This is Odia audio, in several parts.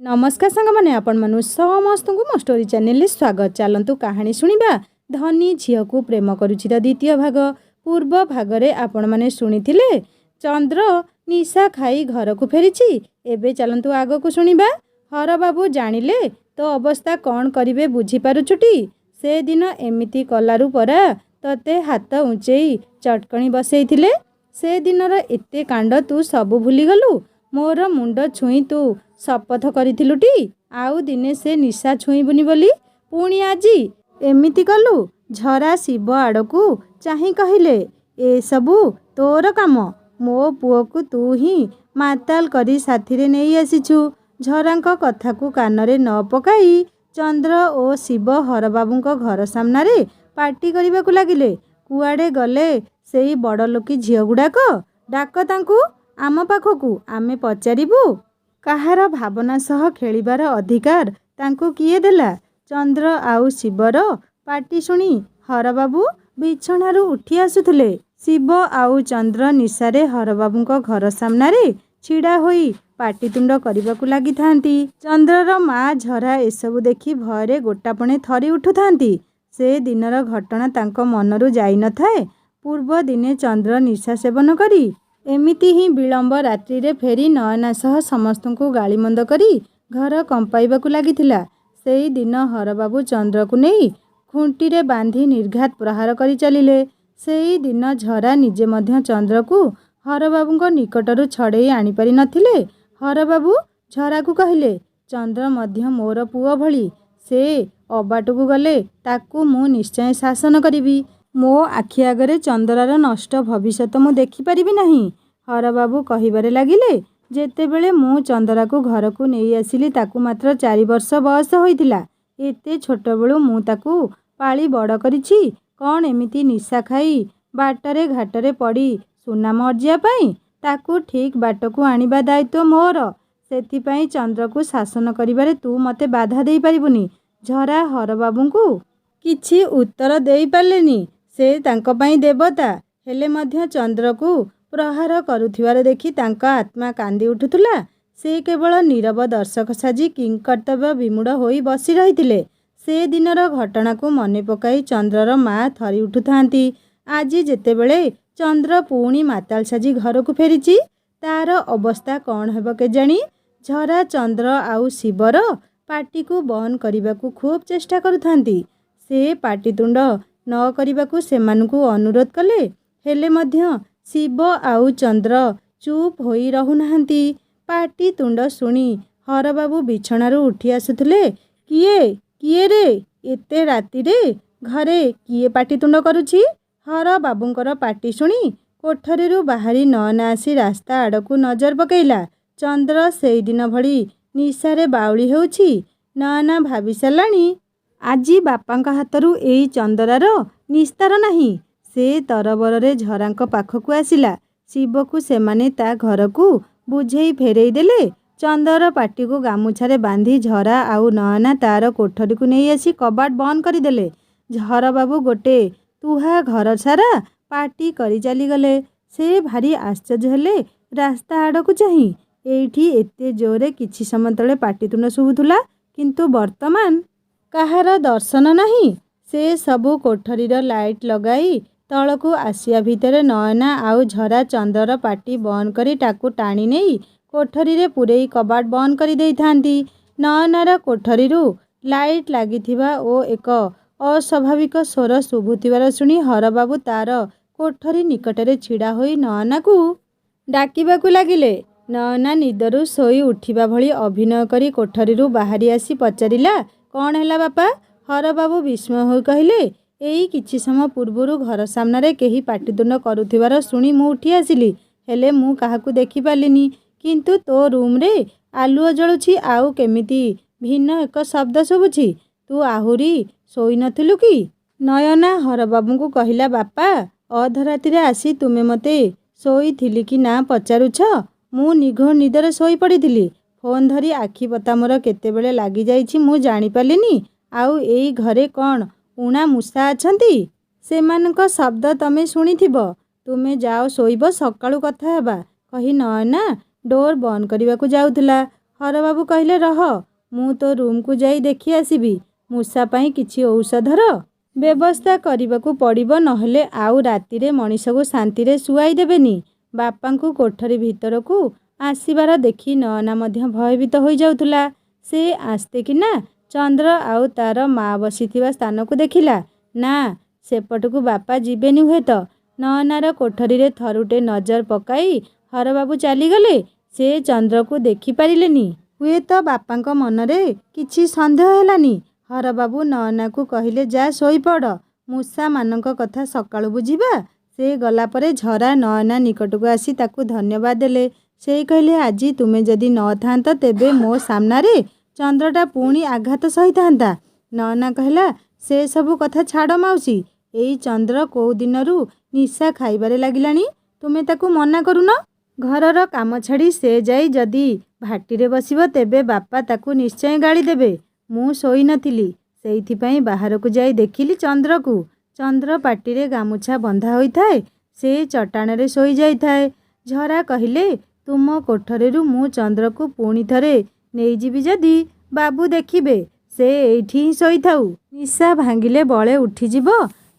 नमस्कार सांग मैंने आपण मानु समस्त को मो स्टोरी चैनल स्वागत। चलतु कहानी शुणा धनी झील को प्रेम करुछि द्वितीय भाग। पूर्व भागरे आपण माने शुणिथिले चंद्र निशा खाई घर को फेरिछि। एबे चलतु आग को शुणा। हर बाबू जानिले तो अवस्था कौन करिवे बुझी पारुछुटी। से दिन एमिति कलारु परा तते हाथ उंचेई चटकणी बसैथिले। से दिनर एते कांड तू सबु भूली गलु। मोर मुंड छुई तू शपथ करिथिलुटी आउ दिने से निशा छुईबुनी बोली पुणी आजी एमिति कलु। झरा शिव आड़कू चाही कहिले ए सबू तोर काम। मो पुओ को तू ही माताल करी साथी रे नहीं आसीछु। झरांक कथा को कानरे न पकाई चंद्र ओ शिव हर बाबूंको घर सामनारे पार्टी करने को लगिले। कुआडे गले सेई बड़ लोकी झियो गुड़ाक डाक तांकू आम पाखकू आमे पचारिबू। काहार भावना सह खेलिबार अधिकार तांकू किए देला। चंद्र आउ शिवर पार्टी शुणी हर बाबू बिछणारू उठी आसुथिले। शिव आउ चंद्र निशारे हर बाबूंको घर सामनारे छिड़ा होई पाटीतुंड करबाकू लागि थांती। चंद्रर माँ झरा एसबू देखि भयरे गोटापणे थरी उठुथांती। से दिनर घटना तांको मनरू जाई न थाए। पूर्व दिने चंद्र निशा सेवन करी एमिति ही विलंब रात्रि रे फेरी नयना सह समस्त को गालीमंद करी घर कंपाइबाकू लागिथिला। सेई दिन हर बाबू चंद्र को नहीं खुंटी रे बांधी निर्घात प्रहार करी चलिले। सेई दिन झरा निजे मध्य चंद्र को हर बाबूंको निकटरू छड़ेई आनी पारि नथिले। हर बाबू झरा को कहिले चंद्र मध्य मोर पुओ भली। से अबाटू गले ताकू मु निश्चय शासन करिबी। मो आखि आगरे चंद्रार नष्ट भविष्यत मु देखि परिबि नाही। हर बाबू कहिबारे लागिले जेतेबेले मु चंद्रा को घर को नहीं आसिली ताकू मात्र 4 वर्ष बयस होइतिला। एते छोट बेलू मु ताकू पाली बड़ करिछि। कौन एमिति निशा खाई बाटरे घाटरे पड़ी सुनाम अर्जिया पाई ताकू ठीक बाटकू आनिबा दायित्व मोर। सेथिपाई चंद्र को शासन करिबारे तू मते बाधा देई परिबुनी। झरा हर बाबूंकू किछि उत्तर देई पारलेनी। से तांको पाई देवता हेले मध्य चंद्र को प्रहार करुथिवार देखि तांका आत्मा कांदी उठुथुला। से केवल नीरव दर्शक साजी किंकर्तव्य विमूढ़ होई बसी रहिथिले। से दिनर घटना को मने पकाई चंद्रर माँ थरी उठुथांती। आज जेतेबेले चंद्र पुणी माताल साजी घर को फेरिछि तार अवस्था कौन हेबो केजानी। झरा चंद्र आउ शिवर पार्टी को बंद करने खूब चेष्टा करुथांती। से पाटीतुंड न करने सेमानकू अनुरोध कले हेले मध्य शिव आउ चंद्र चुप होई रहुनाहांती। पाटीतुंड शुणी हर बाबू बिछणारू उठी आसुथिले। किए किए रे एते राति रे घरे किए पाटीतुंड करुछि। हर बाबूंकर पाटी शुणी कोठरीरू बाहरी नयना आसी रास्ता आड़कू नजर पकेइला। चंद्र सेई दिन भली निशारे बाउली हेउछि। नयना भाभी साराणी आजी बापांका हाथरू एई चंद्रार निस्तार नाही। से तरबरे झरांक पाखकू आसिला। शिव को सेमाने ता घर को बुझेई फेरेई देले। चंद्र पाटी को गामुछारे बांधी झरा आउ नयना तार कोठरी को नहीं आसी कबाट बंद करदेले। झर बाबू गोटे तुहा घर सारा पाटी करी चली गले। से भारी आश्चर्य हेले रास्ता आड़ को चाही। एठी एते जोरे किछि समय तले पाटीतुंड शुभुथुला किंतु वर्तमान काहार दर्शन नाही। से सबू कोठरीर लाइट लगाई तलकू आसिया भितर नयना आउ झरा चंद्रर पाटी बंद करी टाकू टाणी नहीं कोठरी रे पुरेई कबाट बंद करी देई थांती। नयनार कोठरीरू लाइट लागिथिबा ओ एक अस्वाभाविक स्वर शुभुथिबार शुणी हर बाबू तार कोठरी निकटरे छिड़ा होई नयना को डाकिबाकू लागिले। नयना निदरू सोई उठिबा भली अभिनय करी कोठरीरू बाहरी आसी पचारिला कौन हैला बापा। हर बाबू विस्मय होई कहिले एई किछि समय पूर्वरु घर सामनारे केही पाटीतुंड करुथिबार शुणी मु उठी आसिली। हेले मु काहाकू देखि पालिनी। किंतु तो रूम रे आलुओ जळुछि आउ केमिति भिन्न एक शब्द शुभुछि। तू आहुरी सोई नथिलु कि। नयना हर बाबूंकू कहिला बापा अधरातिरे आसी तुमे मते सोईथिली कि ना पचारुछ। मु निघोर निदरे सोई पड़िथिली। फोन धरी आखि पता मोर केतेबेले लागि जाइछि मु जानि पालिनी। आउ एई घरे कौन उणा मूषा अछंती सेमानक शब्द तमे शुणिथिबो। तुमे जाओ सोइब सकाळू कथा हेबा कही नयना डोर बंद करने को जाऊला। ହରବାବୁ କହିଲେ, ରହ, ମୁଁ ତୋ ରୁମ୍କୁ ଯାଇ ଦେଖି ଆସିବି। ମୂଷା ପାଇଁ କିଛି ଔଷଧର ବ୍ୟବସ୍ଥା କରିବାକୁ ପଡ଼ିବ, ନହେଲେ ଆଉ ରାତିରେ ମଣିଷକୁ ଶାନ୍ତିରେ ଶୁଆଇ ଦେବେନି। ବାପାଙ୍କୁ କୋଠରୀ ଭିତରକୁ ଆସିବାର ଦେଖି ନୟନା ମଧ୍ୟ ଭୟଭୀତ ହୋଇଯାଉଥିଲା। ସେ ଆସ୍ତେ କିନା ଚନ୍ଦ୍ର ଆଉ ତାର ମା ବସିଥିବା ସ୍ଥାନକୁ ଦେଖିଲା। ନା, ସେପଟକୁ ବାପା ଯିବେନି ହୁଏତ। ନୟନାର କୋଠରୀରେ ଥରୁଟେ ନଜର ପକାଇ ହରବାବୁ ଚାଲିଗଲେ। ସେ ଚନ୍ଦ୍ରକୁ ଦେଖିପାରିଲେନି। ହୁଏତ ବାପାଙ୍କ ମନରେ କିଛି ସନ୍ଦେହ ହେଲାନି। ହରବାବୁ ନୟନାକୁ କହିଲେ, ଯା ଶୋଇପଡ଼, ମୂଷାମାନଙ୍କ କଥା ସକାଳୁ ବୁଝିବା। ସେ ଗଲା ପରେ ଝରା ନୟନା ନିକଟକୁ ଆସି ତାକୁ ଧନ୍ୟବାଦ ଦେଲେ। ସେ କହିଲେ, ଆଜି ତୁମେ ଯଦି ନଥାନ୍ତ ତେବେ ମୋ ସାମ୍ନାରେ ଚନ୍ଦ୍ରଟା ପୁଣି ଆଘାତ ସହିଥାନ୍ତା। ନୟନା କହିଲା, ସେ ସବୁ କଥା ଛାଡ଼ ମାଉସୀ, ଏଇ ଚନ୍ଦ୍ର କୋଉ ଦିନରୁ ନିଶା ଖାଇବାରେ ଲାଗିଲାଣି। ତୁମେ ତାକୁ ମନା କରୁନ। ଘରର କାମ ଛାଡ଼ି ସେ ଯାଇ ଯଦି ଭାଟିରେ ବସିବ ତେବେ ବାପା ତାକୁ ନିଶ୍ଚୟ ଗାଳି ଦେବେ। ମୁଁ ଶୋଇନଥିଲି, ସେଇଥିପାଇଁ ବାହାରକୁ ଯାଇ ଦେଖିଲି ଚନ୍ଦ୍ରକୁ। ଚନ୍ଦ୍ର ପାଟିରେ ଗାମୁଛା ବନ୍ଧା ହୋଇଥାଏ। ସେ ଚଟାଣରେ ଶୋଇଯାଇଥାଏ। ଝରା କହିଲେ, ତୁମ କୋଠରୀରୁ ମୁଁ ଚନ୍ଦ୍ରକୁ ପୁଣି ଥରେ ନେଇଯିବି ଯଦି ବାବୁ ଦେଖିବେ। ସେ ଏଇଠି ହିଁ ଶୋଇଥାଉ। ନିଶା ଭାଙ୍ଗିଲେ ବଳେ ଉଠିଯିବ।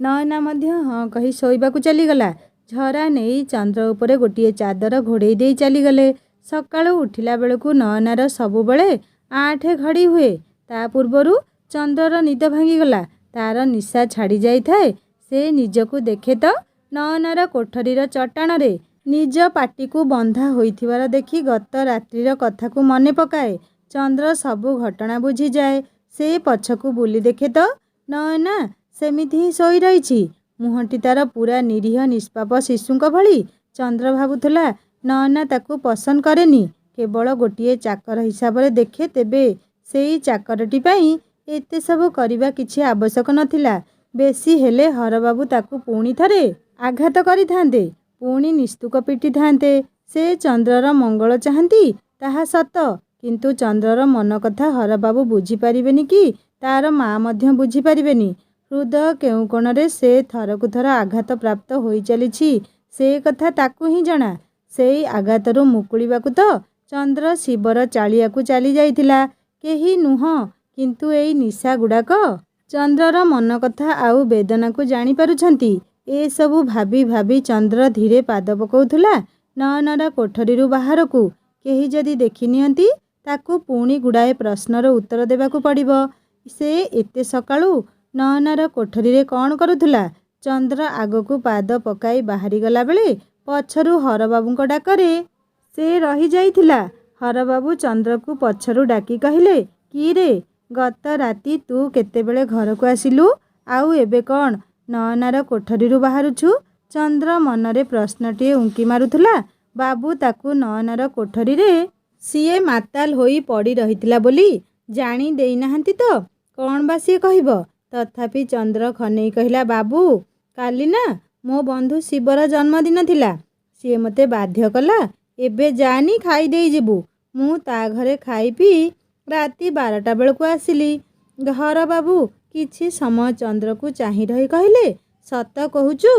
ନୟନା ମଧ୍ୟ ହଁ କହି ଶୋଇବାକୁ ଚାଲିଗଲା। ଝରା ନେଇ ଚନ୍ଦ୍ର ଉପରେ ଗୋଟିଏ ଚାଦର ଘୋଡ଼େଇ ଦେଇ ଚାଲିଗଲେ। ସକାଳୁ ଉଠିଲା ବେଳକୁ ନୟନାର ସବୁବେଳେ 8 ଘଡ଼ି ହୁଏ। ତା ପୂର୍ବରୁ ଚନ୍ଦ୍ରର ନିଦ ଭାଙ୍ଗିଗଲା। ତାର ନିଶା ଛାଡ଼ି ଯାଇଥାଏ। ସେ ନିଜକୁ ଦେଖେ ତ ନୟନାର କୋଠରୀର ଚଟାଣରେ ନିଜ ପାଟିକୁ ବନ୍ଧା ହୋଇଥିବାର ଦେଖି ଗତ ରାତ୍ରିର କଥାକୁ ମନେ ପକାଏ। ଚନ୍ଦ୍ର ସବୁ ଘଟଣା ବୁଝିଯାଏ। ସେ ପଛକୁ ବୁଲି ଦେଖେ ତ ନୟନା ସେମିତି ହିଁ ଶୋଇ ରହିଛି। ମୁହଁଟି ତାର ପୂରା ନିରୀହ ନିଷ୍ପାପ ଶିଶୁଙ୍କ ଭଳି। ଚନ୍ଦ୍ର ଭାବୁଥିଲା, ନୟନା ତାକୁ ପସନ୍ଦ କରେନି, କେବଳ ଗୋଟିଏ ଚାକର ହିସାବରେ ଦେଖେ। ତେବେ ସେଇ ଚାକରଟି ପାଇଁ ଏତେ ସବୁ କରିବା କିଛି ଆବଶ୍ୟକ ନଥିଲା। ବେଶୀ ହେଲେ ହରବାବୁ ତାକୁ ପୁଣି ଥରେ ଆଘାତ କରିଥାନ୍ତେ, ପୁଣି ନିସ୍ତୁକ ପିଟିଥାନ୍ତେ। ସେ ଚନ୍ଦ୍ରର ମଙ୍ଗଳ ଚାହାନ୍ତି, ତାହା ସତ, କିନ୍ତୁ ଚନ୍ଦ୍ରର ମନ କଥା ହରବାବୁ ବୁଝିପାରିବେନି କି ତାର ମା ମଧ୍ୟ ବୁଝିପାରିବେନି। ହୃଦୟ କେଉଁ କୋଣରେ ସେ ଥରକୁ ଥର ଆଘାତ ପ୍ରାପ୍ତ ହୋଇ ଚାଲିଛି, ସେ କଥା ତାକୁ ହିଁ ଜଣା। ସେଇ ଆଘାତରୁ ମୁକୁଳିବାକୁ ତ ଚନ୍ଦ୍ର ଶିବର ଚାଳିଆକୁ ଚାଲି ଯାଇଥିଲା। କେହି ନୁହଁ, କିନ୍ତୁ ଏଇ ନିଶା ଗୁଡ଼ାକ ଚନ୍ଦ୍ରର ମନ କଥା ଆଉ ବେଦନାକୁ ଜାଣିପାରୁଛନ୍ତି। ଏସବୁ ଭାବି ଭାବି ଚନ୍ଦ୍ର ଧୀରେ ପାଦ ପକାଉଥିଲା ନୟନାର କୋଠରୀରୁ ବାହାରକୁ। କେହି ଯଦି ଦେଖିନିଅନ୍ତି ତାକୁ ପୁଣି ଗୁଡ଼ାଏ ପ୍ରଶ୍ନର ଉତ୍ତର ଦେବାକୁ ପଡ଼ିବ। ସେ ଏତେ ସକାଳୁ ନୟନାର କୋଠରୀରେ କ'ଣ କରୁଥିଲା? ଚନ୍ଦ୍ର ଆଗକୁ ପାଦ ପକାଇ ବାହାରିଗଲା ବେଳେ ପଛରୁ ହରବାବୁଙ୍କ ଡାକରେ ସେ ରହିଯାଇଥିଲା। ହରବାବୁ ଚନ୍ଦ୍ରକୁ ପଛରୁ ଡାକି କହିଲେ, କି ରେ, ଗତ ରାତି ତୁ କେତେବେଳେ ଘରକୁ ଆସିଲୁ? ଆଉ ଏବେ କ'ଣ ନୟନାର କୋଠରୀରୁ ବାହାରୁଛୁ? ଚନ୍ଦ୍ର ମନରେ ପ୍ରଶ୍ନଟିଏ ଉଙ୍କି ମାରୁଥିଲା। ବାବୁ ତାକୁ ନୟନାର କୋଠରୀରେ ସିଏ ମାତାଲ ହୋଇ ପଡ଼ି ରହିଥିଲା ବୋଲି ଜାଣି ଦେଇନାହାନ୍ତି ତ? କ'ଣ ବା ସିଏ କହିବ? ତଥାପି ଚନ୍ଦ୍ର ଖନେଇ କହିଲା, ବାବୁ, କାଲି ନା ମୋ ବନ୍ଧୁ ଶିବର ଜନ୍ମଦିନ ଥିଲା। ସିଏ ମୋତେ ବାଧ୍ୟ କଲା, ଏବେ ଯାନି, ଖାଇ ଦେଇଯିବୁ। ମୁଁ ତା ଘରେ ଖାଇ ପିଇ ରାତି 12ଟା ବେଳକୁ ଆସିଲି। ହରବାବୁ କିଛି ସମୟ ଚନ୍ଦ୍ରକୁ ଚାହିଁ ରହି କହିଲେ, ସତ କହୁଛୁ?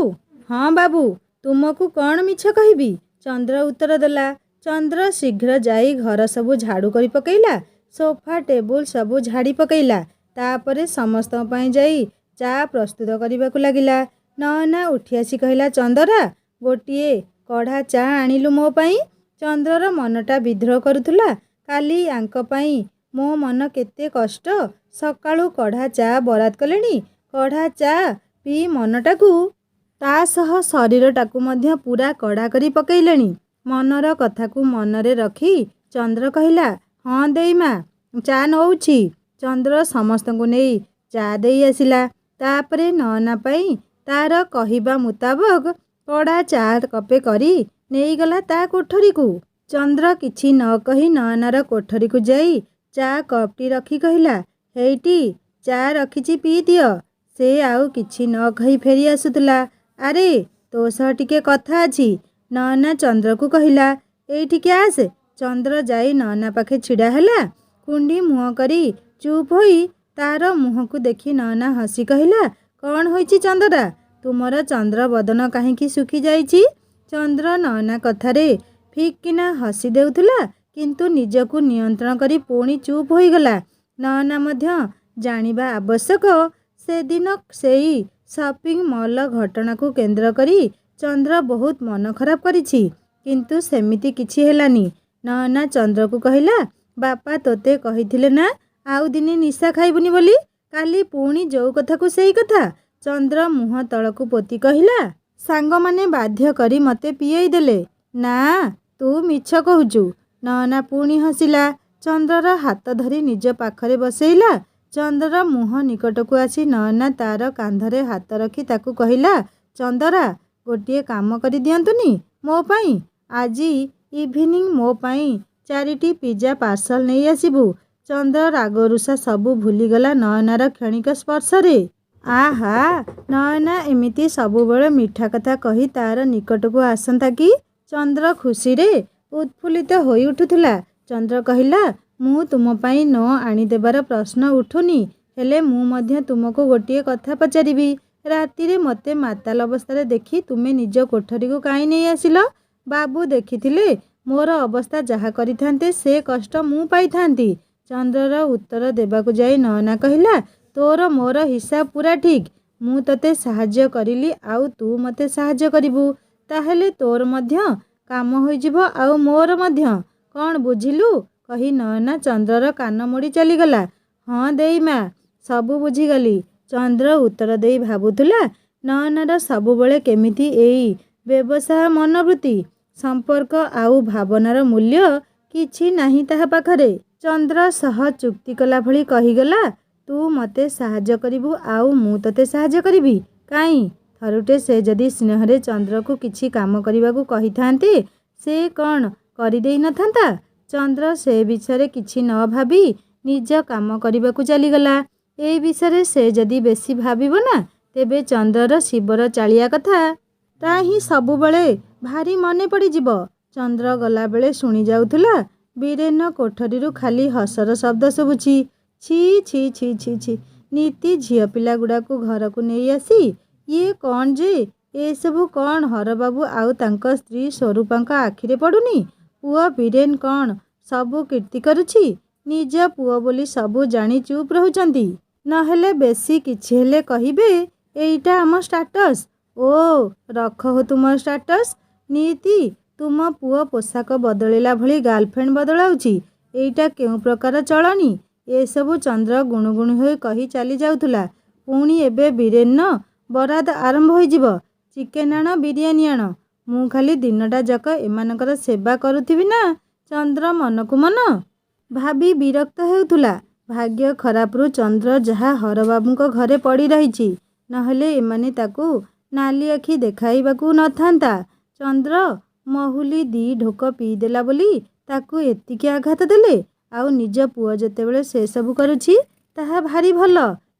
ହଁ ବାବୁ, ତୁମକୁ କ'ଣ ମିଛ କହିବି? ଚନ୍ଦ୍ର ଉତ୍ତର ଦେଲା। ଚନ୍ଦ୍ର ଶୀଘ୍ର ଯାଇ ଘର ସବୁ ଝାଡ଼ୁ କରି ପକେଇଲା। ସୋଫା ଟେବୁଲ ସବୁ ଝାଡ଼ି ପକେଇଲା। ତାପରେ ସମସ୍ତଙ୍କ ପାଇଁ ଯାଇ ଚା ପ୍ରସ୍ତୁତ କରିବାକୁ ଲାଗିଲା। ନୟନା ଉଠି ଆସି କହିଲା, ଚନ୍ଦରା, ଗୋଟିଏ କଢ଼ା ଚା ଆଣିଲୁ ମୋ ପାଇଁ। ଚନ୍ଦ୍ରର ମନଟା ବିଦ୍ରୋହ କରୁଥିଲା। କାଲି ୟାଙ୍କ ପାଇଁ ମୋ ମନ କେତେ କଷ୍ଟ। ସକାଳୁ କଢ଼ା ଚା ବରାଦ କଲେଣି। କଢ଼ା ଚା ପିଇ ମନଟାକୁ, ତା ସହ ଶରୀରଟାକୁ ମଧ୍ୟ ପୂରା କଡ଼ା କରି ପକେଇଲେଣି। ମନର କଥାକୁ ମନରେ ରଖି ଚନ୍ଦ୍ର କହିଲା, ହଁ ଦେଈମା, ଚା ନଉଛି। ଚନ୍ଦ୍ର ସମସ୍ତଙ୍କୁ ନେଇ ଚା ଦେଇ ଆସିଲା। ତାପରେ ନୟନା ପାଇଁ ତାର କହିବା ମୁତାବକ କଡ଼ା ଚା କପେ କରି ନେଇଗଲା ତା କୋଠରୀକୁ। ଚନ୍ଦ୍ର କିଛି ନ କହି ନୟନାର କୋଠରୀକୁ ଯାଇ ଚା କପ୍ଟି ରଖି କହିଲା, ହେଇଟି ଚା ରଖିଛି, ପିଇଦିଅ। ସେ ଆଉ କିଛି ନ କହି ଫେରି ଆସୁଥିଲା। ଆରେ, ତୋ ସହ ଟିକେ କଥା ଅଛି। ନୟନା ଚନ୍ଦ୍ରକୁ କହିଲା, ଏଇଠିକି ଆସେ। ଚନ୍ଦ୍ର ଯାଇ ନୟନା ପାଖେ ଛିଡ଼ା ହେଲା। କୁଣ୍ଡି ମୁହଁ କରି ଚୁପ୍ ହୋଇ ତାର ମୁହଁକୁ ଦେଖି ନୟନା ହସି କହିଲା, କ'ଣ ହୋଇଛି ଚନ୍ଦରା, ତୁମର ଚନ୍ଦ୍ର ବଦନ କାହିଁକି ଶୁଖି ଯାଇଛି? ଚନ୍ଦ୍ର ନୟନା କଥାରେ ଫିକ୍ କିନା ହସି ଦେଉଥିଲା, କିନ୍ତୁ ନିଜକୁ ନିୟନ୍ତ୍ରଣ କରି ପୁଣି ଚୁପ୍ ହୋଇଗଲା। ନୟନା ମଧ୍ୟ ଜାଣିବା ଆବଶ୍ୟକ ସେଦିନ ସେଇ ସପିଂ ମଲ୍ ଘଟଣାକୁ କେନ୍ଦ୍ର କରି ଚନ୍ଦ୍ର ବହୁତ ମନ ଖରାପ କରିଛି। କିନ୍ତୁ ସେମିତି କିଛି ହେଲାନି। ନୟନା ଚନ୍ଦ୍ରକୁ କହିଲା, ବାପା ତୋତେ କହିଥିଲେ ନା ଆଉ ଦିନେ ନିଶା ଖାଇବୁନି ବୋଲି? କାଲି ପୁଣି ଯୋଉ କଥାକୁ ସେଇ କଥା। ଚନ୍ଦ୍ର ମୁହଁ ତଳକୁ ପୋତି କହିଲା, ସାଙ୍ଗମାନେ ବାଧ୍ୟ କରି ମୋତେ ପିଏଇ ଦେଲେ। ନା, ତୁ ମିଛ କହୁଛୁ। ନୟନା ପୁଣି ହସିଲା। ଚନ୍ଦ୍ରର ହାତ ଧରି ନିଜ ପାଖରେ ବସେଇଲା। ଚନ୍ଦ୍ରର ମୁହଁ ନିକଟକୁ ଆସି ନୟନା ତାର କାନ୍ଧରେ ହାତ ରଖି ତାକୁ କହିଲା, ଚନ୍ଦରା, ଗୋଟିଏ କାମ କରି ଦିଅନ୍ତୁନି ମୋ ପାଇଁ? ଆଜି ଇଭିନିଂ ମୋ ପାଇଁ 4ଟି ପିଜା ପାର୍ସଲ ନେଇ ଆସିବୁ। ଚନ୍ଦ୍ର ରାଗରୁଷା ସବୁ ଭୁଲିଗଲା ନୟନାର କ୍ଷଣିକ ସ୍ପର୍ଶରେ। ଆହା, ନୟନା ଏମିତି ସବୁବେଳେ ମିଠା କଥା କହି ତାର ନିକଟକୁ ଆସନ୍ତା କି? ଚନ୍ଦ୍ର ଖୁସିରେ ଉତ୍ଫୁଲ୍ଲିତ ହୋଇ ଉଠୁଥିଲା। ଚନ୍ଦ୍ର କହିଲା, ମୁଁ ତୁମ ପାଇଁ ନ ଆଣିଦେବାର ପ୍ରଶ୍ନ ଉଠୁନି। ହେଲେ ମୁଁ ମଧ୍ୟ ତୁମକୁ ଗୋଟିଏ କଥା ପଚାରିବି। ରାତିରେ ମୋତେ ମାତାଲ ଅବସ୍ଥାରେ ଦେଖି ତୁମେ ନିଜ କୋଠରୀକୁ କାହିଁ ନେଇ ଆସିଲ? ବାବୁ ଦେଖିଥିଲେ ମୋର ଅବସ୍ଥା ଯାହା କରିଥାନ୍ତେ ସେ କଷ୍ଟ ମୁଁ ପାଇଥାନ୍ତି। ଚନ୍ଦ୍ରର ଉତ୍ତର ଦେବାକୁ ଯାଇ ନୟନା କହିଲା, ତୋର ମୋର ହିସାବ ପୁରା ଠିକ୍। ମୁଁ ତୋତେ ସାହାଯ୍ୟ କରିଲି ଆଉ ତୁ ମୋତେ ସାହାଯ୍ୟ କରିବୁ। ତାହେଲେ ତୋର ମଧ୍ୟ କାମ ହୋଇଯିବ ଆଉ ମୋର ମଧ୍ୟ। କ'ଣ ବୁଝିଲୁ? କହି ନୟନା ଚନ୍ଦ୍ରର କାନ ମୋଡ଼ି ଚାଲିଗଲା। ହଁ ଦେଈମା, ସବୁ ବୁଝିଗଲି। ଚନ୍ଦ୍ର ଉତ୍ତର ଦେଇ ଭାବୁଥିଲା, ନୟନାର ସବୁବେଳେ କେମିତି ଏଇ ବ୍ୟବସାୟ ମନୋବୃତ୍ତି। ସମ୍ପର୍କ ଆଉ ଭାବନାର ମୂଲ୍ୟ କିଛି ନାହିଁ ତାହା ପାଖରେ। ଚନ୍ଦ୍ର ସହ ଚୁକ୍ତି କଲା ଭଳି କହିଗଲା, ତୁ ମୋତେ ସାହାଯ୍ୟ କରିବୁ ଆଉ ମୁଁ ତୋତେ ସାହାଯ୍ୟ କରିବି। କାହିଁ? ଥରୁଟେ ସେ ଯଦି ସ୍ନେହରେ ଚନ୍ଦ୍ରକୁ କିଛି କାମ କରିବାକୁ କହିଥାନ୍ତେ ସେ କ'ଣ କରିଦେଇ ନଥାନ୍ତା? ଚନ୍ଦ୍ର ସେ ବିଷୟରେ କିଛି ନ ଭାବି ନିଜ କାମ କରିବାକୁ ଚାଲିଗଲା। ଏଇ ବିଷୟରେ ସେ ଯଦି ବେଶୀ ଭାବିବ ନା, ତେବେ ଚନ୍ଦ୍ରର ଶିବର ଚାଳିଆ କଥା ତା ହିଁ ସବୁବେଳେ ଭାରି ମନେ ପଡ଼ିଯିବ। ଚନ୍ଦ୍ର ଗଲାବେଳେ ଶୁଣି ଯାଉଥିଲା, ବୀରେନ୍‌ର କୋଠରୀରୁ ଖାଲି ହସର ଶବ୍ଦ ଶୁଭୁଛି। ଛି ଛି ଛି ଛି ଛି, ନୀତି ଝିଅ ପିଲାଗୁଡ଼ାକୁ ଘରକୁ ନେଇ ଆସି ଇଏ କ'ଣ ଯେ ଏସବୁ କ'ଣ ହରବାବୁ ଆଉ ତାଙ୍କ ସ୍ତ୍ରୀ ସ୍ୱରୂପାଙ୍କ ଆଖିରେ ପଡ଼ୁନି? ପୁଅ ବୀରେନ୍ କ'ଣ ସବୁ କୀର୍ତ୍ତି କରୁଛି? ନିଜ ପୁଅ ବୋଲି ସବୁ ଜାଣି ଚୁପ୍ ରହୁଛନ୍ତି। ନହେଲେ ବେଶୀ କିଛି ହେଲେ କହିବେ, ଏଇଟା ଆମ ଷ୍ଟାଟସ୍। ଓ, ରଖ ହୋ ତୁମ ଷ୍ଟାଟସ୍। ନୀତି, ତୁମ ପୁଅ ପୋଷାକ ବଦଳିଲା ଭଳି ଗାର୍ଲଫ୍ରେଣ୍ଡ ବଦଳାଉଛି। ଏଇଟା କେଉଁ ପ୍ରକାର ଚଳଣି? ଏସବୁ ଚନ୍ଦ୍ର ଗୁଣୁଗୁଣୁ ହୋଇ କହି ଚାଲି ଯାଉଥିଲା। ପୁଣି ଏବେ ବୀରେନ୍‌ର ବରାଦ ଆରମ୍ଭ ହୋଇଯିବ। ଚିକେନ୍ ଆଣ, ବିରିୟାନୀ ଆଣ। ମୁଁ ଖାଲି ଦିନଟା ଯାକ ଏମାନଙ୍କର ସେବା କରୁଥିବି ନା? ଚନ୍ଦ୍ର ମନକୁ ମନ ଭାବି ବିରକ୍ତ ହେଉଥିଲା। ଭାଗ୍ୟ ଖରାପରୁ ଚନ୍ଦ୍ର ଯାହା ହରବାବୁଙ୍କ ଘରେ ପଡ଼ି ରହିଛି। ନହେଲେ ଏମାନେ ତାକୁ ନାଲି ଆଖି ଦେଖାଇବାକୁ ନଥାନ୍ତା। ଚନ୍ଦ୍ର ମହୁଲି 2 ଢୋକ ପିଇଦେଲା ବୋଲି ତାକୁ ଏତିକି ଆଘାତ ଦେଲେ। ଆଉ ନିଜ ପୁଅ ଯେତେବେଳେ ସେସବୁ କରୁଛି ତାହା ଭାରି ଭଲ।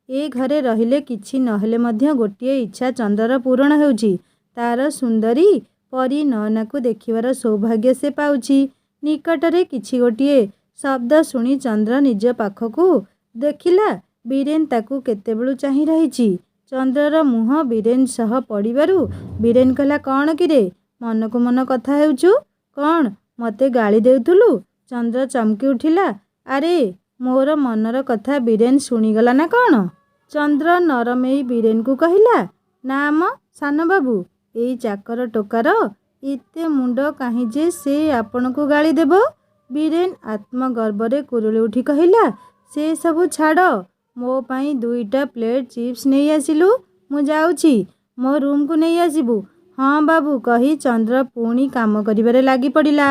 ଏ ଘରେ ରହିଲେ କିଛି ନହେଲେ ମଧ୍ୟ ଗୋଟିଏ ଇଚ୍ଛା ଚନ୍ଦ୍ରର ପୂରଣ ହେଉଛି। ତାର ସୁନ୍ଦରୀ ପରି ନୟନାକୁ ଦେଖିବାର ସୌଭାଗ୍ୟ ସେ ପାଉଛି। ନିକଟରେ କିଛି ଗୋଟିଏ ଶବ୍ଦ ଶୁଣି ଚନ୍ଦ୍ର ନିଜ ପାଖକୁ ଦେଖିଲା। ବୀରେନ୍ ତାକୁ କେତେବେଳୁ ଚାହିଁ ରହିଛି। ଚନ୍ଦ୍ରର ମୁହଁ ବୀରେନ୍ ସହ ପଡ଼ିବାରୁ ବୀରେନ୍ କହିଲା, କ'ଣ କିରେ, ମନକୁ ମନ କଥା ହେଉଛୁ? କ'ଣ ମୋତେ ଗାଳି ଦେଉଥିଲୁ? ଚନ୍ଦ୍ର ଚମକି ଉଠିଲା। ଆରେ, ମୋର ମନର କଥା ବୀରେନ୍ ଶୁଣିଗଲା ନା କ'ଣ? ଚନ୍ଦ୍ର ନରମେଇ ବୀରେନ୍‌କୁ କହିଲା, ନା ମ ସାନବାବୁ, ଏଇ ଚାକର ଟୋକାର ଏତେ ମୁଣ୍ଡ କାହିଁ ଯେ ସେ ଆପଣଙ୍କୁ ଗାଳି ଦେବ? ବୀରେନ୍ ଆତ୍ମଗର୍ବରେ କୁରୁଳି ଉଠି କହିଲା, ସେ ସବୁ ଛାଡ଼। ମୋ ପାଇଁ 2ଟା ପ୍ଲେଟ୍ ଚିପ୍ସ ନେଇ ଆସିଲୁ। ମୁଁ ଯାଉଛି, ମୋ ରୁମ୍‌କୁ ନେଇ ଆସିବୁ। ହଁ ବାବୁ, କହି ଚନ୍ଦ୍ର ପୁଣି କାମ କରିବାରେ ଲାଗି ପଡ଼ିଲା।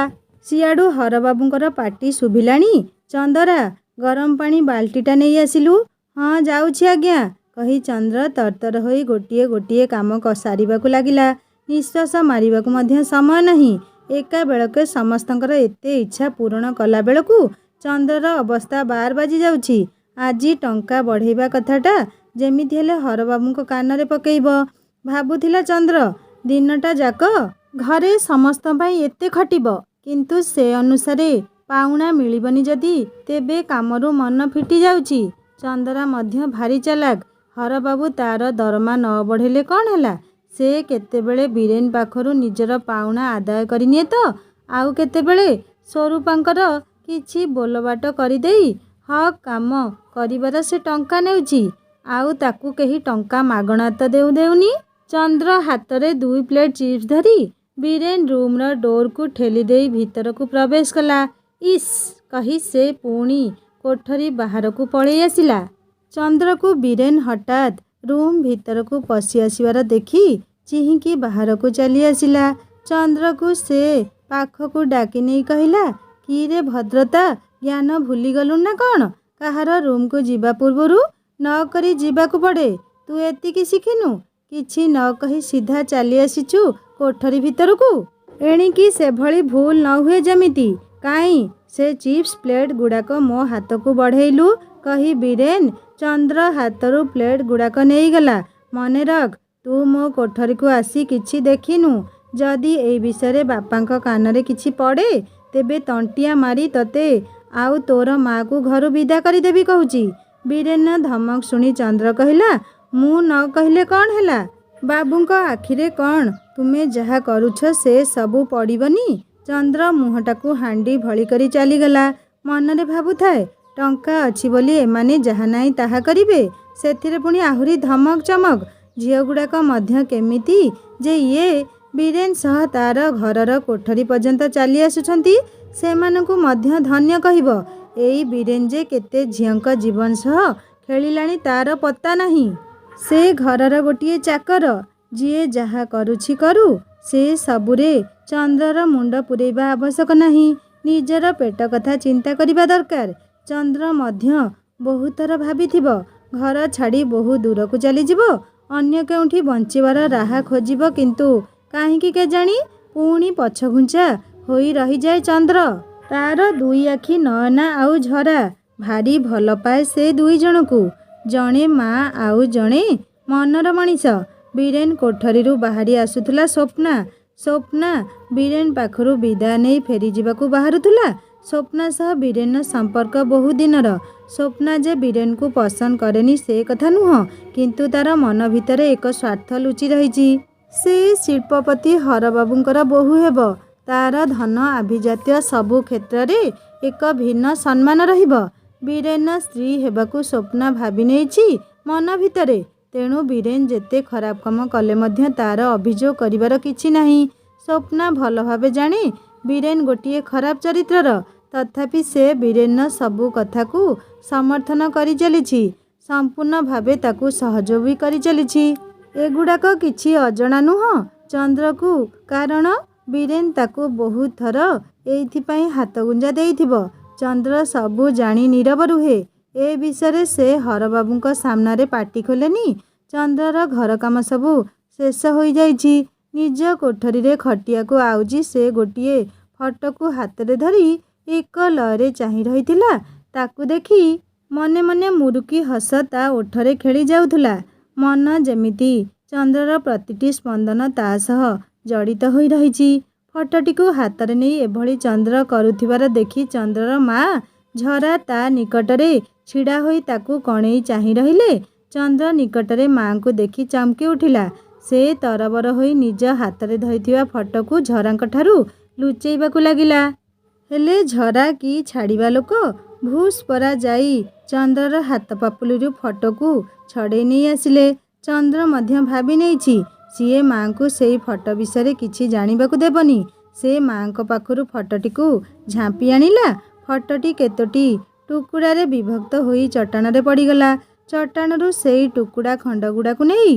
ସିଆଡ଼ୁ ହରବାବୁଙ୍କର ପାଟି ଶୁଭିଲାଣି, ଚନ୍ଦରା, ଗରମ ପାଣି ବାଲ୍ଟିଟା ନେଇ ଆସିଲୁ। ହଁ ଯାଉଛି ଆଜ୍ଞା, କହି ଚନ୍ଦ୍ର ତରତର ହୋଇ ଗୋଟିଏ ଗୋଟିଏ କାମ ସାରିବାକୁ ଲାଗିଲା। ନିଶ୍ୱାସ ମାରିବାକୁ ମଧ୍ୟ ସମୟ ନାହିଁ। ଏକାବେଳକେ ସମସ୍ତଙ୍କର ଏତେ ଇଚ୍ଛା ପୂରଣ କଲାବେଳକୁ ଚନ୍ଦ୍ରର ଅବସ୍ଥା 12 ବାଜି ଯାଉଛି। ଆଜି ଟଙ୍କା ବଢ଼େଇବା କଥାଟା ଯେମିତି ହେଲେ ହରବାବୁଙ୍କ କାନରେ ପକେଇବ ଭାବୁଥିଲା ଚନ୍ଦ୍ର। ଦିନଟା ଯାକ ଘରେ ସମସ୍ତଙ୍କ ପାଇଁ ଏତେ ଖଟିବ, କିନ୍ତୁ ସେ ଅନୁସାରେ ପାଉଣା ମିଳିବନି ଯଦି, ତେବେ କାମରୁ ମନ ଫିଟି ଯାଉଛି। ଚନ୍ଦରା ମଧ୍ୟ ଭାରି ଚାଲାକ୍। ହରବାବୁ ତାର ଦରମା ନ ବଢ଼େଇଲେ କ'ଣ ହେଲା? ସେ କେତେବେଳେ ବୀରେନ୍ ପାଖରୁ ନିଜର ପାଉଣା ଆଦାୟ କରିନିଏ ତ, ଆଉ କେତେବେଳେ ସ୍ୱରୂପାଙ୍କର କିଛି ବୋଲବାଟ କରିଦେଇ ହକ୍ କାମ କରିବାର ସେ ଟଙ୍କା ନେଉଛି, ଆଉ ତାକୁ କେହି ଟଙ୍କା ମାଗଣା ତ ଦେଉନି। ଚନ୍ଦ୍ର ହାତରେ 2 ପ୍ଲେଟ୍ ଚିପ୍ସ ଧରି ବୀରେନ ରୁମ୍ର ଡୋରକୁ ଠେଲି ଦେଇ ଭିତରକୁ ପ୍ରବେଶ କଲା। ଇସ୍ କହି ସେ ପୁଣି କୋଠରୀ ବାହାରକୁ ପଳେଇ ଆସିଲା। ଚନ୍ଦ୍ରକୁ ବୀରେନ ହଠାତ୍ ରୁମ୍ ଭିତରକୁ ପଶି ଆସିବାର ଦେଖି ଚିହିଁକି ବାହାରକୁ ଚାଲି ଆସିଲା। ଚନ୍ଦ୍ରକୁ ସେ ପାଖକୁ ଡାକି ନେଇ କହିଲା, କିରେ ଭଦ୍ରତା, ଜ୍ଞାନ ଭୁଲିଗଲୁ ନା କ'ଣ? କାହାର ରୁମ୍କୁ ଯିବା ପୂର୍ବରୁ ନ କରି ଯିବାକୁ ପଡ଼େ। ତୁ ଏତିକି ଶିଖିନୁ? କିଛି ନ କହି ସିଧା ଚାଲି ଆସିଛୁ କୋଠରୀ ଭିତରକୁ। ଏଣିକି ସେଭଳି ଭୁଲ ନ ହୁଏ ଯେମିତି। କାହିଁ ସେ ଚିପ୍ସ ପ୍ଲେଟ୍ ଗୁଡ଼ାକ ମୋ ହାତକୁ ବଢ଼େଇଲୁ? କହି ବୀରେନ ଚନ୍ଦ୍ର ହାତରୁ ପ୍ଲେଟ୍ ଗୁଡ଼ାକ ନେଇଗଲା। ମନେ ରଖ, ତୁ ମୋ କୋଠରୀକୁ ଆସି କିଛି ଦେଖିନୁ। ଯଦି ଏଇ ବିଷୟରେ ବାପାଙ୍କ କାନରେ କିଛି ପଡ଼େ ତେବେ ତଣ୍ଟିଆ ମାରି ତତେ ଆଉ ତୋର ମାଆକୁ ଘରୁ ବିଦା କରିଦେବି କହୁଛି। ବୀରେନ ଧମକ ଶୁଣି ଚନ୍ଦ୍ର କହିଲା, ମୁଁ ନ କହିଲେ କ'ଣ ହେଲା? ବାବୁଙ୍କ ଆଖିରେ କ'ଣ ତୁମେ ଯାହା କରୁଛ ସେ ସବୁ ପଡ଼ିବନି? ଚନ୍ଦ୍ର ମୁହଁଟାକୁ ହାଣ୍ଡି ଭଳି କରି ଚାଲିଗଲା। ମନରେ ଭାବୁଥାଏ, ଟଙ୍କା ଅଛି ବୋଲି ଏମାନେ ଯାହା ନାହିଁ ତାହା କରିବେ। ସେଥିରେ ପୁଣି ଆହୁରି ଧମକ ଚମକ। ଝିଅଗୁଡ଼ାକ ମଧ୍ୟ କେମିତି ଯେ ଇଏ ବୀରେନ ସହ ତାର ଘରର କୋଠରୀ ପର୍ଯ୍ୟନ୍ତ ଚାଲି ଆସୁଛନ୍ତି ସେମାନଙ୍କୁ ମଧ୍ୟ ଧନ୍ୟ କହିବ। ଏଇ ବୀରେନ ଯେ କେତେ ଝିଅଙ୍କ ଜୀବନ ସହ ଖେଳିଲାଣି ତାର ପତ୍ତା ନାହିଁ। ସେ ଘରର ଗୋଟିଏ ଚାକର। ଯିଏ ଯାହା କରୁଛି କରୁ। ସେ ସବୁରେ ଚନ୍ଦ୍ରର ମୁଣ୍ଡ ପୂରେଇବା ଆବଶ୍ୟକ ନାହିଁ। ନିଜର ପେଟ କଥା ଚିନ୍ତା କରିବା ଦରକାର। ଚନ୍ଦ୍ର ମଧ୍ୟ ବହୁଥର ଭାବିଥିବ ଘର ଛାଡ଼ି ବହୁ ଦୂରକୁ ଚାଲିଯିବ, ଅନ୍ୟ କେଉଁଠି ବଞ୍ଚିବାର ରାହା ଖୋଜିବ, କିନ୍ତୁ କାହିଁକି କେଜାଣି ପୁଣି ପଛଘୁଞ୍ଚା ହୋଇ ରହିଯାଏ ଚନ୍ଦ୍ର। ତାର 2 ଆଖି ନୟନା ଆଉ ଝରା। ଭାରି ଭଲ ପାଏ ସେ 2 ଜଣଙ୍କୁ। ଜଣେ ମା ଆଉ ଜଣେ ମନର ମଣିଷ। ବୀରେନ କୋଠରୀରୁ ବାହାରି ଆସୁଥିଲା ସ୍ୱପ୍ନା ବୀରେନ ପାଖରୁ ବିଦାୟ ନେଇ ଫେରିଯିବାକୁ ବାହାରୁଥିଲା। ସ୍ୱପ୍ନା ସହ ବୀରେନର ସମ୍ପର୍କ ବହୁ ଦିନର। ସ୍ୱପ୍ନା ଯେ ବୀରେନକୁ ପସନ୍ଦ କରେନି ସେ କଥା ନୁହଁ, କିନ୍ତୁ ତାର ମନ ଭିତରେ ଏକ ସ୍ୱାର୍ଥ ଲୁଚି ରହିଛି। ସେ ଶିଳ୍ପପତି ହରବାବୁଙ୍କର ବୋହୂ ହେବ। ତାର ଧନ ଆଭିଜାତ୍ୟ ସବୁ କ୍ଷେତ୍ରରେ ଏକ ଭିନ୍ନ ସମ୍ମାନ ରହିବ। ବୀରେନ ସ୍ତ୍ରୀ ହେବାକୁ ସ୍ୱପ୍ନା ଭାବି ନେଇଛି ମନ ଭିତରେ। ତେଣୁ ବୀରେନ ଯେତେ ଖରାପ କାମ କଲେ ମଧ୍ୟ ତାର ଅଭିଯୋଗ କରିବାର କିଛି ନାହିଁ। ସ୍ୱପ୍ନା ଭଲ ଭାବେ ଜାଣେ ବୀରେନ ଗୋଟିଏ ଖରାପ ଚରିତ୍ରର। ତଥାପି ସେ ବୀରେନର ସବୁ କଥାକୁ ସମର୍ଥନ କରି ଚାଲିଛି। ସମ୍ପୂର୍ଣ୍ଣ ଭାବେ ତାକୁ ସହଯୋଗ ବି କରି ଚାଲିଛି। ଏଗୁଡ଼ାକ କିଛି ଅଜଣା ନୁହଁ ଚନ୍ଦ୍ରକୁ, କାରଣ ବୀରେନ ତାକୁ ବହୁତ ଥର ଏଇଥିପାଇଁ ହାତଗୁଞ୍ଜା ଦେଇଥିବ। ଚନ୍ଦ୍ର ସବୁ ଜାଣି ନୀରବ ରୁହେ। ଏ ବିଷୟରେ ସେ ହରବାବୁଙ୍କ ସାମ୍ନାରେ ପାଟି ଖୋଲେନି। ଚନ୍ଦ୍ରର ଘର କାମ ସବୁ ଶେଷ ହୋଇଯାଇଛି। ନିଜ କୋଠରୀରେ ଖଟିଆକୁ ଆଉଜି ସେ ଗୋଟିଏ ଫଟୋକୁ ହାତରେ ଧରି ଏକ ଲୟରେ ଚାହିଁ ରହିଥିଲା। ତାକୁ ଦେଖି ମନେ ମନେ ମୁରୁକି ହସ ତା ଓଠରେ ଖେଳି ଯାଉଥିଲା। ମନ ଯେମିତି ଚନ୍ଦ୍ରର ପ୍ରତିଟି ସ୍ପନ୍ଦନ ତା ସହ ଜଡ଼ିତ ହୋଇ ରହିଛି। ଫଟୋଟିକୁ ହାତରେ ନେଇ ଏଭଳି ଚନ୍ଦ୍ର କରୁଥିବାର ଦେଖି ଚନ୍ଦ୍ରର ମା ଝରା ତା ନିକଟରେ ଛିଡ଼ା ହୋଇ ତାକୁ କଣେଇ ଚାହିଁ ରହିଲେ। ଚନ୍ଦ୍ର ନିକଟରେ ମାଙ୍କୁ ଦେଖି ଚମକି ଉଠିଲା। ସେ ତରବର ହୋଇ ନିଜ ହାତରେ ଧରିଥିବା ଫଟୋକୁ ଝରାଙ୍କଠାରୁ ଲୁଚେଇବାକୁ ଲାଗିଲା। ହେଲେ ଝରା କି ଛାଡ଼ିବା ଲୋକ। ଭୁସ୍ ପରା ଯାଇ ଚନ୍ଦ୍ରର ହାତ ପାପୁଲିରୁ ଫଟୋକୁ ଛଡ଼େଇ ନେଇ ଆସିଲେ। ଚନ୍ଦ୍ର ମଧ୍ୟ ଭାବି ନେଇଛି ସିଏ ମାଙ୍କୁ ସେଇ ଫଟୋ ବିଷୟରେ କିଛି ଜାଣିବାକୁ ଦେବନି। ସେ ମାଙ୍କ ପାଖରୁ ଫଟୋଟିକୁ ଝାମ୍ପି ଆଣିଲା। ଫଟୋଟି କେତୋଟି ଟୁକୁଡ଼ାରେ ବିଭକ୍ତ ହୋଇ ଚଟାଣରେ ପଡ଼ିଗଲା। ଚଟାଣରୁ ସେଇ ଟୁକୁଡ଼ା ଖଣ୍ଡଗୁଡ଼ାକୁ ନେଇ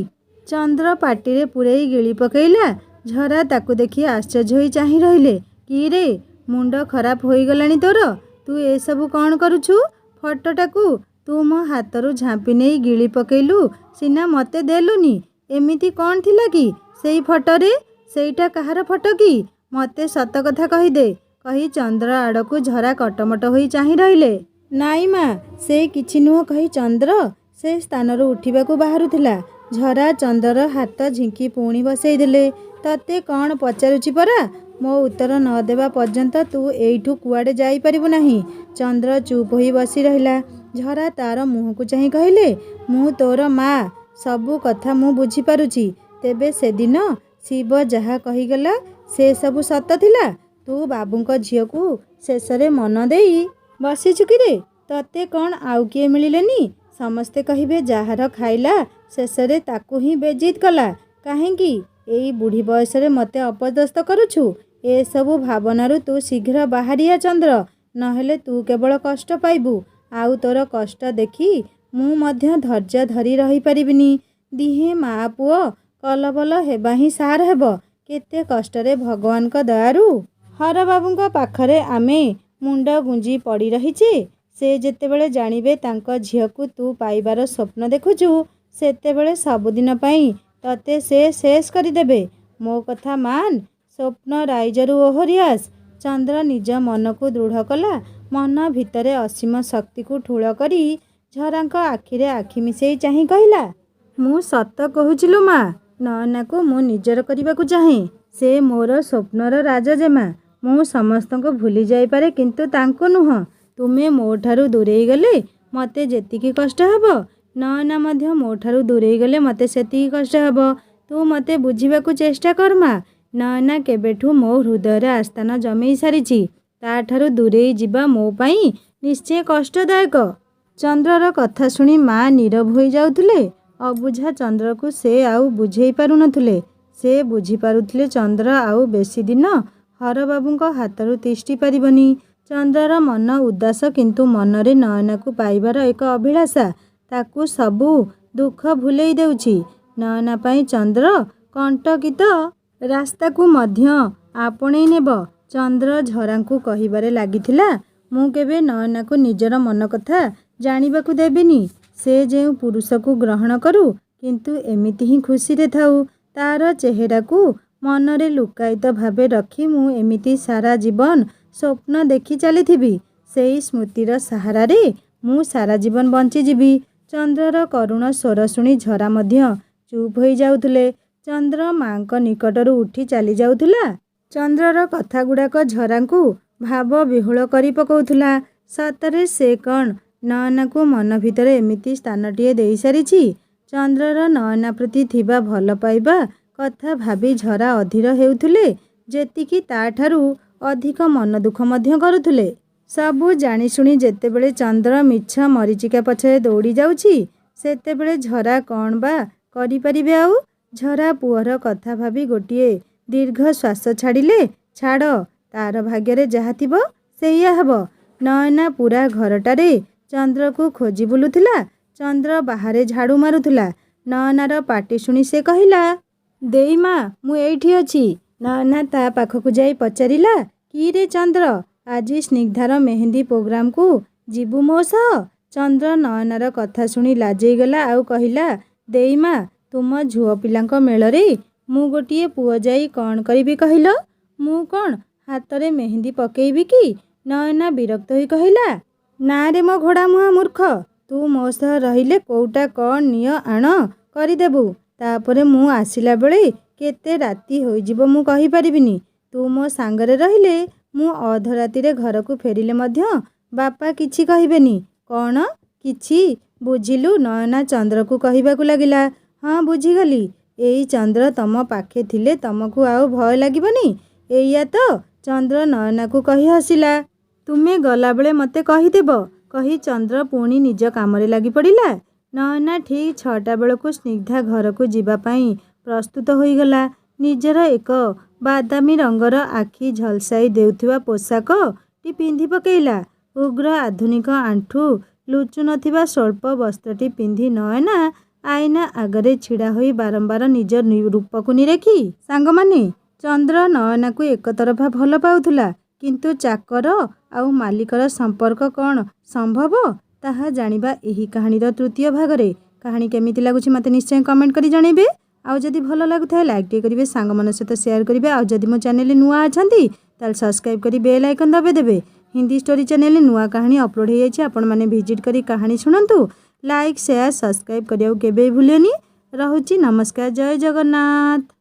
ଚନ୍ଦ୍ର ପାଟିରେ ପୂରେଇ ଗିଳି ପକେଇଲା। ଝରା ତାକୁ ଦେଖି ଆଶ୍ଚର୍ଯ୍ୟ ହୋଇ ଚାହିଁ ରହିଲେ। କିରେ, ମୁଣ୍ଡ ଖରାପ ହୋଇଗଲାଣି ତୋର? ତୁ ଏସବୁ କ'ଣ କରୁଛୁ? ଫଟୋଟାକୁ ତୁ ମୋ ହାତରୁ ଝାମ୍ପି ନେଇ ଗିଳି ପକେଇଲୁ ସିନା, ମୋତେ ଦେଲୁନି। ଏମିତି କ'ଣ ଥିଲା କି ସେଇ ଫଟୋରେ? ସେଇଟା କାହାର ଫଟୋ କି? ମୋତେ ସତ କଥା କହିଦେ। କହି ଚନ୍ଦ୍ର ଆଡ଼କୁ ଝରା କଟମଟ ହୋଇ ଚାହିଁ ରହିଲେ। ନାଇଁ ମା, ସେ କିଛି ନୁହଁ କହି ଚନ୍ଦ୍ର ସେ ସ୍ଥାନରୁ ଉଠିବାକୁ ବାହାରୁଥିଲା। ଝରା ଚନ୍ଦ୍ରର ହାତ ଝିଙ୍କି ପୁଣି ବସେଇ ଦେଲେ। ତତେ କ'ଣ ପଚାରୁଛି ପରା? ମୋ ଉତ୍ତର ନ ଦେବା ପର୍ଯ୍ୟନ୍ତ ତୁ ଏଇଠୁ କୁଆଡ଼େ ଯାଇପାରିବୁ ନାହିଁ। ଚନ୍ଦ୍ର ଚୁପ୍ ହୋଇ ବସି ରହିଲା। ଝରା ତାର ମୁହଁକୁ ଚାହିଁ କହିଲେ, ମୁଁ ତୋର ମା, ସବୁ କଥା ମୁଁ ବୁଝିପାରୁଛି। ତେବେ ସେଦିନ ଶିବ ଯାହା କହିଗଲା ସେ ସବୁ ସତ ଥିଲା? ତୁ ବାବୁଙ୍କ ଝିଅକୁ शेषरे मन देई बसीछु कि तते कौन आउ किए मिलिलेनी समस्ते कहिबे जार खाइला शेषरे ताकू ही बेजित कला काहेंकी एई बुढ़ी बयसरे मते अपदस्थ करुछु ए सबु भावनारु तू शीघ्र बाहरिया चंद्र नहेले तू केवल कष्ट पाइबू आउ तोर कष्ट देखी मु मध्य धैर्य धरी रही परिबिनी दिहे माँ पुओ कलबल हेबा ही सार हेब केते कष्टरे भगवान का दयारु हर बाबूंका पाखरे आमे मुंड गुंजी पड़ी रहीचे से जेतेबेले जानिबे तांको झियकु तू पाइबार स्वप्न देखुचु सेतेबेले सबुदिन पई तते से शेष करिदेबे मो कथा मान स्वप्न राइजरु ओहरियास चंद्र निज मन को दृढ़ कला मन भितरे असीम शक्ति को ठूल करी झरांक आखिरे आखि मिसेई चाही कहिला मु सत कहूचिलु माँ नयना को मु निजर करने को चाहे से मोर स्वप्नर राजजेमा मु समस्त को भूली जाई पारे किंतु तांको नुह तुमे मो ठारू दूरेई गले मते जेतिकी कष्ट हेबो नयना मध्य मो ठारू दूरेई गले मते सेतिकी कष्ट हेबो तू मते बुझिबा को चेष्टा कर माँ नयना केबेठू मो हृदय आस्थान जमेई सारिछि ता ठारू दूरेई जिबा मो पई निश्चय कष्टदायक चंद्रर कथा शुणी माँ नीरव होई जाउथुले अबुझा चंद्र को से आउ बुझेई पारु नथुले से बुझी पारुथले चंद्र आउ बेसी दिन हर बाबूंको हाथरू तिष्ठी पारिबनी चंद्रर मन उदास किंतु मनरे नयना को पाइबार एक अभिलाषा ताकू सबू दुख भूलेई देउछि नयना पाई चंद्र कंटकित रास्ता को मध्य आपणेई नेब चंद्र झरांकु कहिबारे लागिथिला मु केबे नयना को निजर मन कथा जानिबाकू देबिनी से जो पुरुष को ग्रहण करू किंतु एमिति ही खुशी रे थाऊ तार चेहरा को मनरे लुकायित भावे रखी मु एमिति सारा जीवन स्वप्न देखी चली सेई स्मृतिर सहारा रे मु सारा जीवन बंची जीवी चंद्रर करुण स्वर शुणी झरा मध्य चुप हो जाउथुले चंद्र माँ निकटरू उठी चली जाउथुला चंद्रर कथा गुड़ाक झरांकू भाव विहुल करी पकाउथुला सतरे से कौन नयना को मन भितर एमिति स्थानटीए देई सारिछि चंद्रर नयना प्रति थिबा भल पाइबा कथा भाबी झरा अधीर हेउथुले जेतिकी ताठारू अधिक मन दुख मध्य करुथुले सबू जानी शुणी जेतेबेले चंद्र मिछ मरीचिका पछे दौड़ी जाउछि सेतेबेले झरा कौन बा करि परिबे आउ झरा पुअर कथा भाबी गोटिए दीर्घ श्वास छाड़िले छाड़ तार भाग्य जहा थिबो सेया हेबो नयना पूरा घरटारे चंद्र को खोजी बुलुथिला चंद्र बाहरे झाड़ू मारुथिला नयनार पाटी शुणी से कहिला देई माँ मु एठी अछि नयना ता पाखकु जाई पचारिला कि रे चंद्र आज स्निग्धार मेहंदी प्रोग्राम को जीवु मो सह चंद्र नयनार कथा शुणी लाजेई गला आउ कहिला देई माँ तुम झुओ पिलांक मेलरे मु गोटिए पुओ जाई कौन करिबी कहिल मु कौन हातरे मेहंदी पकेइबी कि नयना विरक्त होई कहिला ना रे मो घोड़ा मुहा मूर्ख तू मो सह रहिले कोउटा कौन निय आण करिदेबू तापरे मु आसिला बेले केते राति होई जिवो मु कहि परिबिनी तू मो सांगरे रहिले मु अधराति रे घर को फेरिले मध्य बापा किछि कहिबेनी कौन किछि बुझिलु नयना चंद्र को कहिबाकू लागिला हाँ बुझीगली एई चंद्र तम पाखे थिले तमको आउ भय लागिबनी एइया तो चंद्र नयना को कहि हसिला तुमे गला बेले मते कहिदेब कही चंद्र पुणी निज कामरे लगी पड़िला नयना ठीक 6टा बेलू स्निग्धा घर को जीवाई प्रस्तुत हो गला निजर एक बादामी रंगर आखि झलसाई देउथिबा पोशाक टी पिंधि पकेइला उग्र आधुनिक आंठू लुचु नथिबा स्वल्प वस्त्रटी पिंधि नयना आईना आगरे छिड़ा होई बारंबार निज रूप को निरेखी सांग माने चंद्र नयना को एक तरफा भल पाउथुला किंतु चाकर आउ मालिकर संपर्क कौन संभव ताहा जानिबा एही कहानीर तृतीय भागरे कहानी केमिति लागुछि मते निश्चय कमेंट करी जणेबे आउ जदि भल लागुथाय लाइक टे करिवे सांग मन सहित शेयर करिवे आउ जदि मो चैनल नुआ अछंती ताल सब्सक्राइब करी बेल आइकन दबे देबे हिंदी स्टोरी चैनल नुआ कहानी अपलोड हो जाइए आपण माने विजिट करी कहानी सुनंतु लाइक शेयर सब्सक्राइब करियो केबे भूलियोनी रहुछि नमस्कार जय जगन्नाथ।